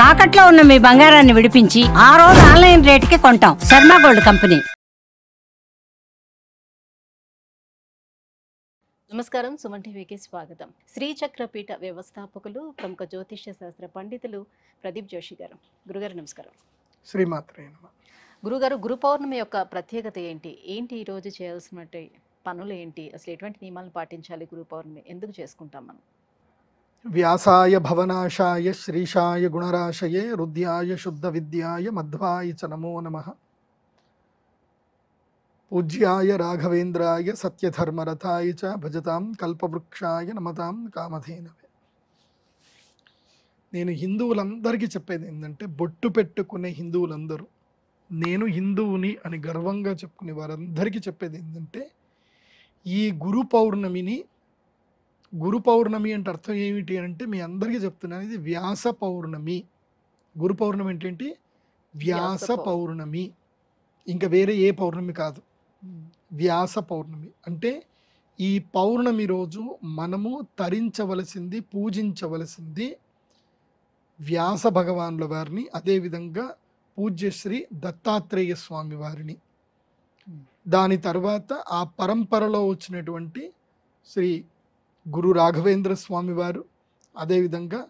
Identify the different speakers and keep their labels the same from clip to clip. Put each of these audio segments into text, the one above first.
Speaker 1: తాకట్లో ఉన్న మీ బంగారాన్ని విడిపించి ఆ రోజు ఆన్లైన్ రేటుకి కొంటాం. Sharma gold company.
Speaker 2: నమస్కారం. సుమన్ టీవీకి స్వాగతం. శ్రీచక్రపీఠ వ్యవస్థాపకులు ప్రముఖ జ్యోతిష్య శాస్త్ర పండితులు ప్రదీప్ జోషి గారు. గురుగారు నమస్కారం.
Speaker 3: శ్రీమాత్రే నమః.
Speaker 2: గురుగారు, గురు పౌర్ణమి యొక్క ప్రత్యేకత ఏంటి? ఏంటి ఈరోజు చేయాల్సిన పనులు ఏంటి? అసలు ఎటువంటి నియమాలను పాటించాలి? గురు పౌర్ణమి ఎందుకు చేసుకుంటాం మనం?
Speaker 3: వ్యాసాయ భవనాశాయ శ్రీశాయ గుణరాశయే రుద్యాయ శుద్ధ విద్యాయ మధ్వాయ చ నమో నమః. పూజ్యాయ రాఘవేంద్రాయ సత్యధర్మరథాయ చ భజతాం కల్పవృక్షాయ నమతాం కామధేనవే. నేను హిందువులందరికీ చెప్పేది ఏంటంటే, బొట్టు పెట్టుకునే హిందువులందరూ, నేను హిందువుని అని గర్వంగా చెప్పుకునే వారందరికీ చెప్పేది ఏంటంటే, ఈ గురు పౌర్ణమి అంటే అర్థం ఏమిటి అంటే, మీ అందరికీ చెప్తున్నాను, ఇది వ్యాస పౌర్ణమి. గురు పౌర్ణమి ఏంటంటే వ్యాస పౌర్ణమి, ఇంకా వేరే ఏ పౌర్ణమి కాదు. వ్యాస పౌర్ణమి అంటే ఈ పౌర్ణమి రోజు మనము తరించవలసింది, పూజించవలసింది వ్యాస భగవానుల వారిని, అదేవిధంగా పూజ్యశ్రీ దత్తాత్రేయ స్వామి వారిని. దాని తర్వాత ఆ పరంపరలో వచ్చినటువంటి శ్రీ గురు రాఘవేంద్ర స్వామి వారు, అదేవిధంగా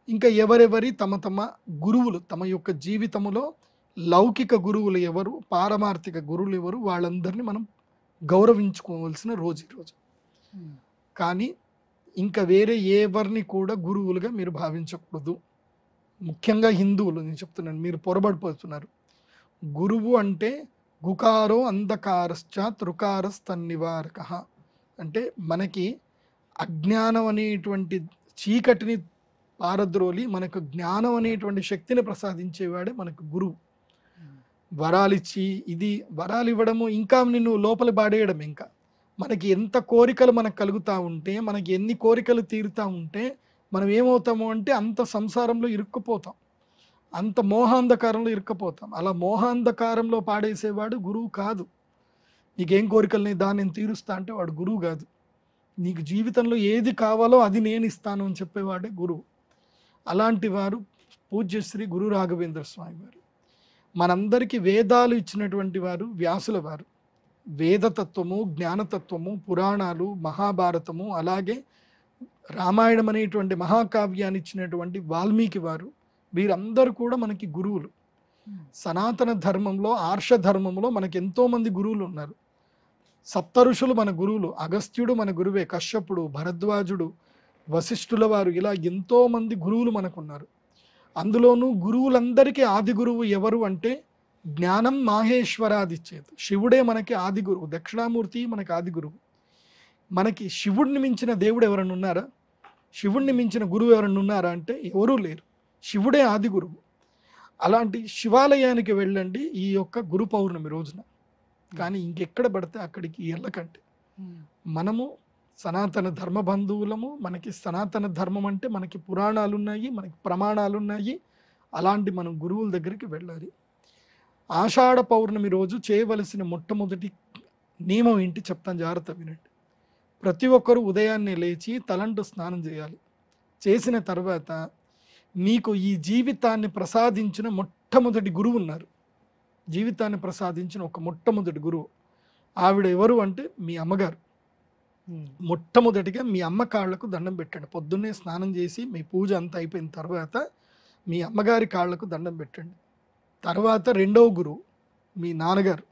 Speaker 3: ఇంకా ఎవరెవరి తమ తమ గురువులు, తమ యొక్క జీవితంలో లౌకిక గురువులు ఎవరు, పారమార్థిక గురువులు ఎవరు, వాళ్ళందరినీ మనం గౌరవించుకోవాల్సిన రోజు ఈరోజు. కానీ ఇంకా వేరే ఎవరిని కూడా గురువులుగా మీరు భావించకూడదు. ముఖ్యంగా హిందువులు నేను చెప్తున్నాను, మీరు పొరబడిపోతున్నారు. గురువు అంటే గుకారో అంధకారశ్చ త్రుకారస్తన్నివారక అంటే మనకి అజ్ఞానం అనేటువంటి చీకటిని పారద్రోలి మనకు జ్ఞానం అనేటువంటి శక్తిని ప్రసాదించేవాడే మనకు గురువు. వరాలిచ్చి వరాలు ఇవ్వడము, ఇంకా నిన్ను లోపల పాడేయడం, ఇంకా మనకి ఎంత కోరికలు మనకు కలుగుతూ ఉంటే, మనకి ఎన్ని కోరికలు తీరుతూ ఉంటే మనం ఏమవుతాము అంటే అంత సంసారంలో ఇరుక్కుపోతాం, అంత మోహాంధకారంలో ఇరుక్కుపోతాం. అలా మోహాంధకారంలో పాడేసేవాడు గురువు కాదు. నీకేం కోరికలని దాన్ని నేను తీరుస్తా అంటే వాడు గురువు కాదు. నీకు జీవితంలో ఏది కావాలో అది నేను ఇస్తాను అని చెప్పేవాడే గురువు. అలాంటి వారు పూజ్యశ్రీ గురు రాఘవేంద్ర స్వామి వారు. మనందరికీ వేదాలు ఇచ్చినటువంటి వారు వ్యాసుల వారు. వేదతత్వము, జ్ఞానతత్వము, పురాణాలు, మహాభారతము, అలాగే రామాయణం అనేటువంటి మహాకావ్యాన్ని ఇచ్చినటువంటి వాల్మీకి వారు, వీరందరూ కూడా మనకి గురువులు. సనాతన ధర్మంలో, ఆర్ష ధర్మంలో మనకి ఎంతోమంది గురువులు ఉన్నారు. సప్త ఋషులు మన గురువులు. అగస్త్యుడు మన గురువే, కశ్యపుడు, భరద్వాజుడు, వశిష్ఠుల వారు, ఇలా ఎంతోమంది గురువులు మనకున్నారు. అందులోనూ గురువులందరికీ ఆది గురువు ఎవరు అంటే జ్ఞానం మాహేశ్వరాదిచ్చేది. శివుడే మనకి ఆది గురువు, దక్షిణామూర్తి మనకి ఆది గురువు. మనకి శివుడిని మించిన దేవుడు ఎవరన్నా ఉన్నారా? శివుడిని మించిన గురువు ఎవరన్నా ఉన్నారా అంటే ఎవరూ లేరు. శివుడే ఆది గురువు. అలాంటి శివాలయానికి వెళ్ళండి ఈ యొక్క గురు పౌర్ణమి రోజున. కానీ ఇంకెక్కడ పడితే అక్కడికి వెళ్ళకండి. మనము సనాతన ధర్మ బంధువులము. మనకి సనాతన ధర్మం అంటే మనకి పురాణాలు ఉన్నాయి, మనకి ప్రమాణాలు ఉన్నాయి. అలాంటి మనం గురువుల దగ్గరికి వెళ్ళాలి. ఆషాఢ పౌర్ణమి రోజు చేయవలసిన మొట్టమొదటి నియమం ఏంటి చెప్తాను, జాగ్రత్త వినండి. ప్రతి ఒక్కరూ ఉదయాన్నే లేచి తలంటు స్నానం చేయాలి. చేసిన తర్వాత నీకు ఈ జీవితాన్ని ప్రసాదించిన మొట్టమొదటి గురువు ఉన్నారు. జీవితాన్ని ప్రసాదించిన ఒక మొట్టమొదటి గురువు, ఆవిడ ఎవరు అంటే మీ అమ్మగారు. మొట్టమొదటిగా మీ అమ్మ కాళ్లకు దండం పెట్టండి. పొద్దున్నే స్నానం చేసి మీ పూజ అంతా అయిపోయిన తర్వాత మీ అమ్మగారి కాళ్లకు దండం పెట్టండి. తర్వాత రెండవ గురువు మీ నాన్నగారు,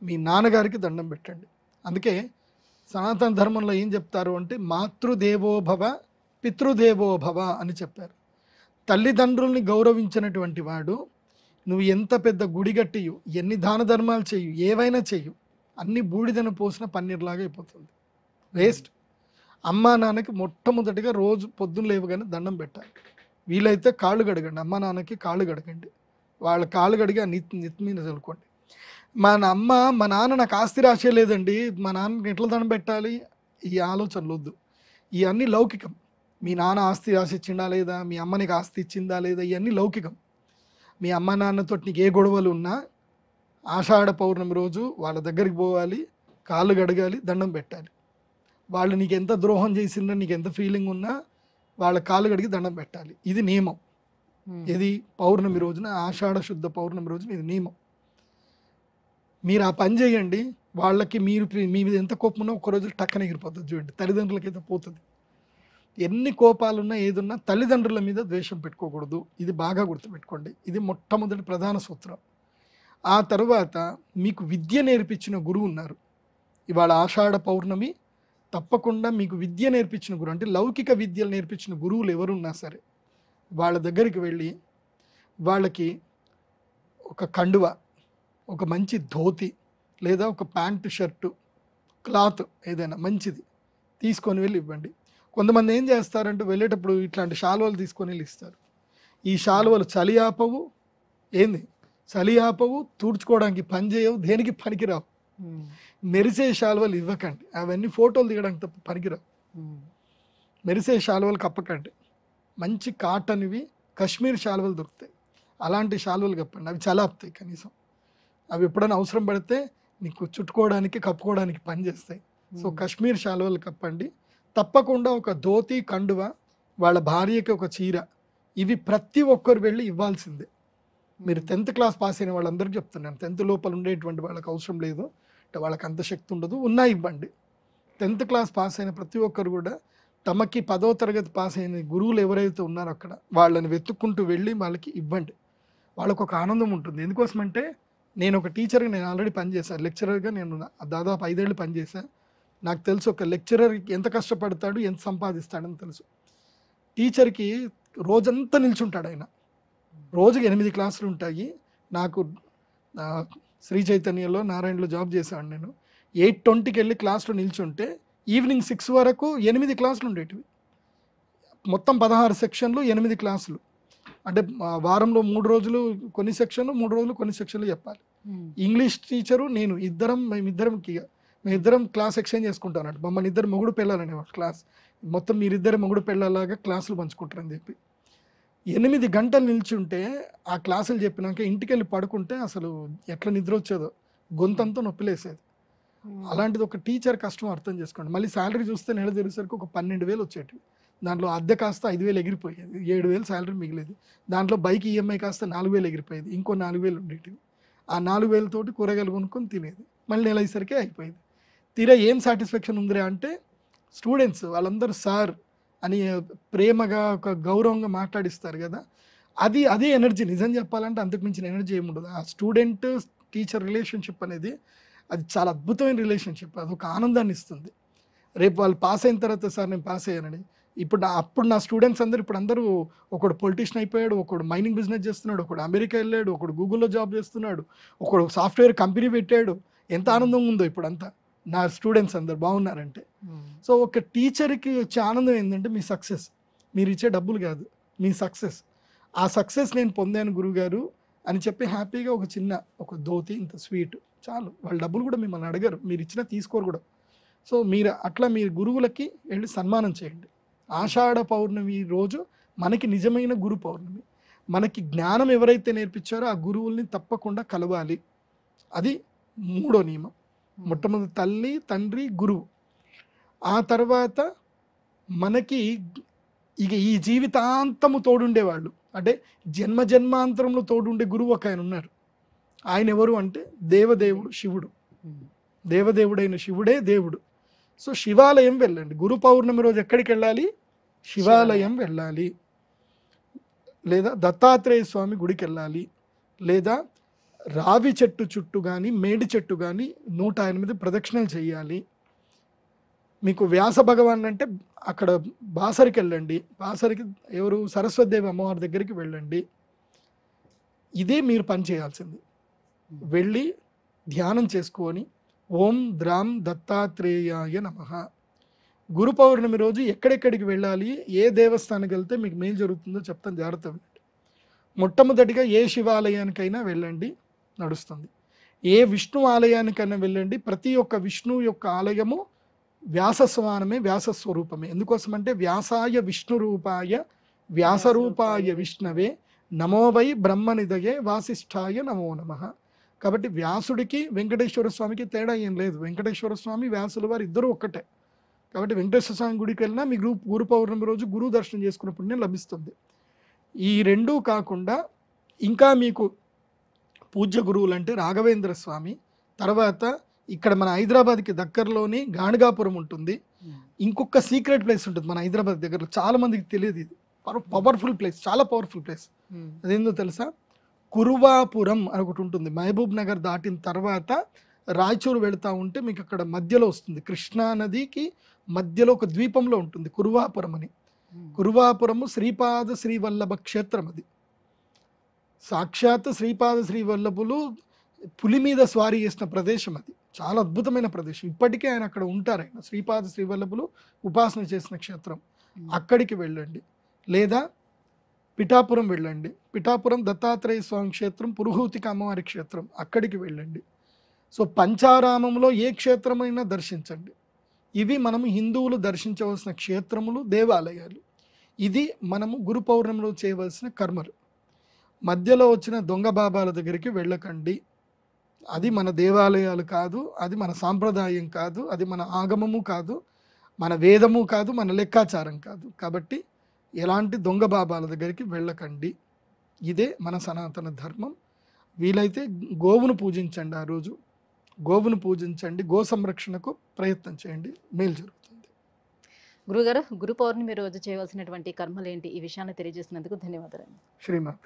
Speaker 3: మీ నాన్నగారికి దండం పెట్టండి. అందుకే సనాతన ధర్మంలో ఏం చెప్తారు అంటే మాతృదేవోభవ పితృదేవోభవ అని చెప్పారు. తల్లిదండ్రుల్ని గౌరవించినటువంటి వాడు నువ్వు ఎంత పెద్ద గుడి కట్టియు, ఎన్ని దాన ధర్మాలు చేయు, ఏవైనా చెయ్యు, అన్ని బూడిదను పోసిన పన్నీర్లాగా అయిపోతుంది, వేస్ట్. అమ్మా నాన్నకి మొట్టమొదటిగా రోజు పొద్దున్న లేవగానే దండం పెట్టాలి. వీలైతే కాళ్ళు గడగండి, అమ్మా నాన్నకి కాళ్ళు గడగండి. వాళ్ళ కాళ్ళు గడిగి ఆ నెత్తి మీద చల్లుకోండి. మా నాన్న నాకు ఆస్తి రాసే లేదండి, మా నాన్నకి ఎట్లా దండం పెట్టాలి, ఈ ఆలోచనలు వద్దు. ఇవన్నీ లౌకికం. మీ నాన్న ఆస్తి రాసి ఇచ్చిందా లేదా, మీ అమ్మ నీకు ఆస్తి ఇచ్చిందా లేదా, ఇవన్నీ లౌకికం. మీ అమ్మ నాన్నతో నీకు ఏ గొడవలు ఉన్నా ఆషాఢ పౌర్ణమి రోజు వాళ్ళ దగ్గరికి పోవాలి, కాళ్ళు గడగాలి, దండం పెట్టాలి. వాళ్ళు నీకు ఎంత ద్రోహం చేసిందో, నీకు ఎంత ఫీలింగ్ ఉన్నా వాళ్ళ కాళ్ళు గడిగి దండం పెట్టాలి. ఇది నియమం. ఇది పౌర్ణమి రోజున, ఆషాఢ శుద్ధ పౌర్ణమి రోజున ఇది నియమం. మీరు ఆ పని చేయండి, వాళ్ళకి మీరు మీ మీద ఎంత కోపం ఉన్నా ఒక్క రోజు టక్కన ఎగిరిపోతుంది. చూడండి, తల్లిదండ్రులకైతే పోతుంది. ఎన్ని కోపాలున్నా ఏదున్నా తల్లిదండ్రుల మీద ద్వేషం పెట్టుకోకూడదు. ఇది బాగా గుర్తుపెట్టుకోండి. ఇది మొట్టమొదటి ప్రధాన సూత్రం. ఆ తరువాత మీకు విద్య నేర్పించిన గురువు ఉన్నారు. ఇవాళ ఆషాఢ పౌర్ణమి, తప్పకుండా మీకు విద్య నేర్పించిన గురువు, అంటే లౌకిక విద్యలు నేర్పించిన గురువులు ఎవరున్నా సరే వాళ్ళ దగ్గరికి వెళ్ళి వాళ్ళకి ఒక కండువ, ఒక మంచి ధోతి లేదా ఒక ప్యాంటు షర్టు క్లాత్ ఏదైనా మంచిది తీసుకొని వెళ్ళి ఇవ్వండి. కొంతమంది ఏం చేస్తారంటే వెళ్ళేటప్పుడు ఇట్లాంటి శాలువలు తీసుకొని వెళ్ళి ఇస్తారు. ఈ శాలువలు చలి ఆపవు, ఏంది చలి ఆపవు, తుడుచుకోవడానికి పని చేయవు, దేనికి పనికిరావు. మెరిసే శాలువలు ఇవ్వకండి, అవన్నీ ఫోటోలు దిగడానికి తప్ప పనికిరావు. మెరిసే శాలువలు కప్పకండి. మంచి కాటన్వి కశ్మీర్ శాలువలు దొరుకుతాయి, అలాంటి శాలువలు కప్పండి. అవి చలాపుతాయి, కనీసం అవి ఎప్పుడైనా అవసరం పడితే నీకు చుట్టుకోవడానికి కప్పుకోవడానికి పనిచేస్తాయి. సో కశ్మీర్ శాలువలు కప్పండి. తప్పకుండా ఒక ధోతి, కండువ, వాళ్ళ భార్యకి ఒక చీర, ఇవి ప్రతి ఒక్కరు వెళ్ళి ఇవ్వాల్సిందే. మీరు 10th క్లాస్ పాస్ అయిన వాళ్ళందరికీ చెప్తున్నాను, 10th లోపల ఉండేటువంటి వాళ్ళకి అవసరం లేదు, అంటే వాళ్ళకి అంత శక్తి ఉండదు, ఉన్నా ఇవ్వండి. 10th క్లాస్ పాస్ అయిన ప్రతి ఒక్కరు కూడా తమకి 10వ తరగతి పాస్ అయిన గురువులు ఎవరైతే ఉన్నారో అక్కడ వాళ్ళని వెతుక్కుంటూ వెళ్ళి వాళ్ళకి ఇవ్వండి. వాళ్ళకు ఒక ఆనందం ఉంటుంది. ఎందుకోసమంటే నేను ఒక టీచర్గా నేను ఆల్రెడీ పనిచేశాను, లెక్చరర్గా నేను దాదాపు 5 ఏళ్ళు పనిచేశాను. నాకు తెలుసు ఒక లెక్చరర్ ఎంత కష్టపడతాడు, ఎంత సంపాదిస్తాడని తెలుసు. టీచర్కి రోజంతా నిల్చుంటాడు ఆయన, రోజుకి 8 క్లాసులు ఉంటాయి. నాకు శ్రీ చైతన్యలో నారాయణలో జాబ్ చేశాను నేను. 8:20కి వెళ్ళి క్లాస్లో నిల్చుంటే ఈవినింగ్ 6 వరకు 8 క్లాసులు ఉండేటివి. మొత్తం 16 సెక్షన్లు, 8 క్లాసులు. అంటే వారంలో 3 రోజులు కొన్ని సెక్షన్లు, 3 రోజులు కొన్ని సెక్షన్లు చెప్పాలి. ఇంగ్లీష్ టీచరు నేను మేమిద్దరం క్లాస్ ఎక్స్చేంజ్ చేసుకుంటాం అన్నట్టు. మమ్మల్ని ఇద్దరు మొగుడు పెళ్ళాలనేవాడు క్లాస్, మొత్తం మీరిద్దరు మొగుడు పెళ్ళలాగా క్లాసులు పంచుకుంటారని చెప్పి 8 గంటలు నిల్చుంటే ఆ క్లాసులు చెప్పినాక ఇంటికి వెళ్ళి పడుకుంటే అసలు ఎట్లా నిద్ర వచ్చేదో, గొంతంతా నొప్పిలేసేది. అలాంటిది ఒక టీచర్ కష్టం అర్థం చేసుకోండి. మళ్ళీ శాలరీ చూస్తే నెల తిరిగేసరికి ఒక 12,000 వచ్చేటివి. దాంట్లో అద్దె కాస్త 5,000 ఎగిరిపోయేది, 7,000 శాలరీ మిగిలేదు. దాంట్లో బైక్ ఈఎంఐ కాస్త 4,000 ఎగిరిపోయేది, ఇంకో 4,000 ఉండేటివి. ఆ 4,000 తోటి కూరగాయలు కొనుక్కొని తినేది. మళ్ళీ నెల అయ్యేసరికి అయిపోయేది. తీరా ఏం సాటిస్ఫాక్షన్ ఉందిరా అంటే స్టూడెంట్స్ వాళ్ళందరూ సార్ అని ప్రేమగా ఒక గౌరవంగా మాట్లాడిస్తారు కదా, అదే ఎనర్జీ. నిజం చెప్పాలంటే అంతకు మించిన ఎనర్జీ ఏముండదు. ఆ స్టూడెంట్ టీచర్ రిలేషన్షిప్ అనేది అది చాలా అద్భుతమైన రిలేషన్షిప్, అది ఒక ఆనందాన్ని ఇస్తుంది. రేపు వాళ్ళు పాస్ అయిన తర్వాత సార్ నేను పాస్ అయ్యానని, అప్పుడు నా స్టూడెంట్స్ అందరూ ఒకడు పొలిటీషియన్ అయిపోయాడు, ఒకడు మైనింగ్ బిజినెస్ చేస్తున్నాడు, ఒకడు అమెరికా వెళ్ళాడు, ఒకడు గూగుల్లో జాబ్ చేస్తున్నాడు, ఒకడు సాఫ్ట్వేర్ కంపెనీ పెట్టాడు. ఎంత ఆనందం ఉందో ఇప్పుడంతా నా స్టూడెంట్స్ అందరు బాగున్నారంటే. సో ఒక టీచర్కి వచ్చే ఆనందం ఏంటంటే మీ సక్సెస్, మీరు ఇచ్చే డబ్బులు కాదు, మీ సక్సెస్. ఆ సక్సెస్ నేను పొందాను గురుగారు అని చెప్పి హ్యాపీగా ఒక ధోతి ఇంత స్వీట్ చాలు. వాళ్ళ డబ్బులు కూడా మిమ్మల్ని అడగరు, మీరు ఇచ్చినా తీసుకోరు కూడా. సో మీరు గురువులకి వెళ్ళి సన్మానం చేయండి. ఆషాఢ పౌర్ణమి రోజు మనకి నిజమైన గురు పౌర్ణమి. మనకి జ్ఞానం ఎవరైతే నేర్పించారో ఆ గురువుల్ని తప్పకుండా కలవాలి. అది 3వ నియమం. మొట్టమొదటి తల్లి, తండ్రి, గురువు. ఆ తర్వాత మనకి ఇక ఈ జీవితాంతము తోడుండేవాళ్ళు, అంటే జన్మాంతరంలో తోడుండే గురువు ఒక ఆయన ఉన్నారు. ఆయన ఎవరు అంటే దేవదేవుడు శివుడు. దేవదేవుడైన శివుడే దేవుడు. సో శివాలయం వెళ్ళండి. గురు పౌర్ణమి రోజు ఎక్కడికి వెళ్ళాలి? శివాలయం వెళ్ళాలి, లేదా దత్తాత్రేయ స్వామి గుడికి వెళ్ళాలి, లేదా రావి చెట్టు చుట్టూ కానీ మేడి చెట్టు కానీ 108 ప్రదక్షిణలు చేయాలి. మీకు వ్యాస భగవాన్ అంటే అక్కడ బాసరికి వెళ్ళండి. బాసరికి ఎవరు? సరస్వతిదేవి అమ్మవారి దగ్గరికి వెళ్ళండి. ఇదే మీరు పని చేయాల్సింది. వెళ్ళి ధ్యానం చేసుకొని ఓం ద్రాం దత్తాత్రేయాయ నమః. గురు పౌర్ణమి రోజు ఎక్కడెక్కడికి వెళ్ళాలి, ఏ దేవస్థానానికి వెళ్తే మీకు మేలు జరుగుతుందో చెప్తాను, జాగ్రత్త వినండి. మొట్టమొదటిగా ఏ శివాలయానికైనా వెళ్ళండి, నడుస్తుంది. ఏ విష్ణు ఆలయానికైనా వెళ్ళండి. ప్రతి ఒక్క విష్ణువు యొక్క ఆలయము వ్యాసస్వానమే, వ్యాసస్వరూపమే. ఎందుకోసమంటే వ్యాసాయ విష్ణు రూపాయ వ్యాసరూపాయ విష్ణవే నమో వై బ్రహ్మనిదయే వాసిష్ఠాయ నమో నమః. కాబట్టి వ్యాసుడికి వెంకటేశ్వర స్వామికి తేడా ఏం లేదు. వెంకటేశ్వర స్వామి వ్యాసుల వారు ఇద్దరు ఒక్కటే. కాబట్టి వెంకటేశ్వర స్వామి గుడికి వెళ్ళినా మీ గురు పౌర్ణమి రోజు గురువు దర్శనం చేసుకున్న పుణ్యం లభిస్తుంది. ఈ రెండూ కాకుండా ఇంకా మీకు పూజ్య గురువులు అంటే రాఘవేంద్ర స్వామి, తర్వాత ఇక్కడ మన హైదరాబాద్కి దగ్గరలోని గాణగాపురం ఉంటుంది. ఇంకొక సీక్రెట్ ప్లేస్ ఉంటుంది మన హైదరాబాద్ దగ్గరలో, చాలా మందికి తెలియదు. ఇది పవర్ఫుల్ ప్లేస్, చాలా పవర్ఫుల్ ప్లేస్. అదేందో తెలుసా? కురువాపురం అని ఒకటి ఉంటుంది. మహబూబ్ నగర్ దాటిన తర్వాత రాయచూరు వెళుతూ ఉంటే మీకు అక్కడ మధ్యలో వస్తుంది, కృష్ణా నదికి మధ్యలో ఒక ద్వీపంలో ఉంటుంది కురువాపురం అని. కురువాపురము శ్రీపాద శ్రీవల్లభ క్షేత్రం. అది సాక్షాత్ శ్రీపాద శ్రీవల్లభులు పులి మీద స్వారీ చేసిన ప్రదేశం. అది చాలా అద్భుతమైన ప్రదేశం. ఇప్పటికే ఆయన అక్కడ ఉంటారు. ఆయన శ్రీపాద శ్రీవల్లభులు ఉపాసన చేసిన క్షేత్రం. అక్కడికి వెళ్ళండి. లేదా పిఠాపురం వెళ్ళండి. పిఠాపురం దత్తాత్రేయ స్వామి క్షేత్రం, పురుహూతిక అమ్మవారి క్షేత్రం, అక్కడికి వెళ్ళండి. సో పంచారామంలో ఏ క్షేత్రమైనా దర్శించండి. ఇవి మనము హిందువులు దర్శించవలసిన క్షేత్రములు, దేవాలయాలు. ఇది మనము గురు పౌర్ణమిలో చేయవలసిన కర్మలు. మధ్యలో వచ్చిన దొంగ బాబాల దగ్గరికి వెళ్ళకండి. అది మన దేవాలయాలు కాదు, అది మన సాంప్రదాయం కాదు, అది మన ఆగమము కాదు, మన వేదము కాదు, మన లెక్కాచారం కాదు. కాబట్టి ఎలాంటి దొంగ బాబాల దగ్గరికి వెళ్ళకండి. ఇదే మన సనాతన ధర్మం. వీలైతే గోవును పూజించండి. ఆ రోజు గోవును పూజించండి. గో సంరక్షణకు ప్రయత్నం చేయండి, మేలు జరుగుతుంది.
Speaker 2: గురుగారు, గురు పౌర్ణమి రోజు చేయవలసినటువంటి కర్మలు ఏంటి? ఈ విషయాన్ని తెలియజేసినందుకు ధన్యవాదాలు.
Speaker 3: శ్రీమాత.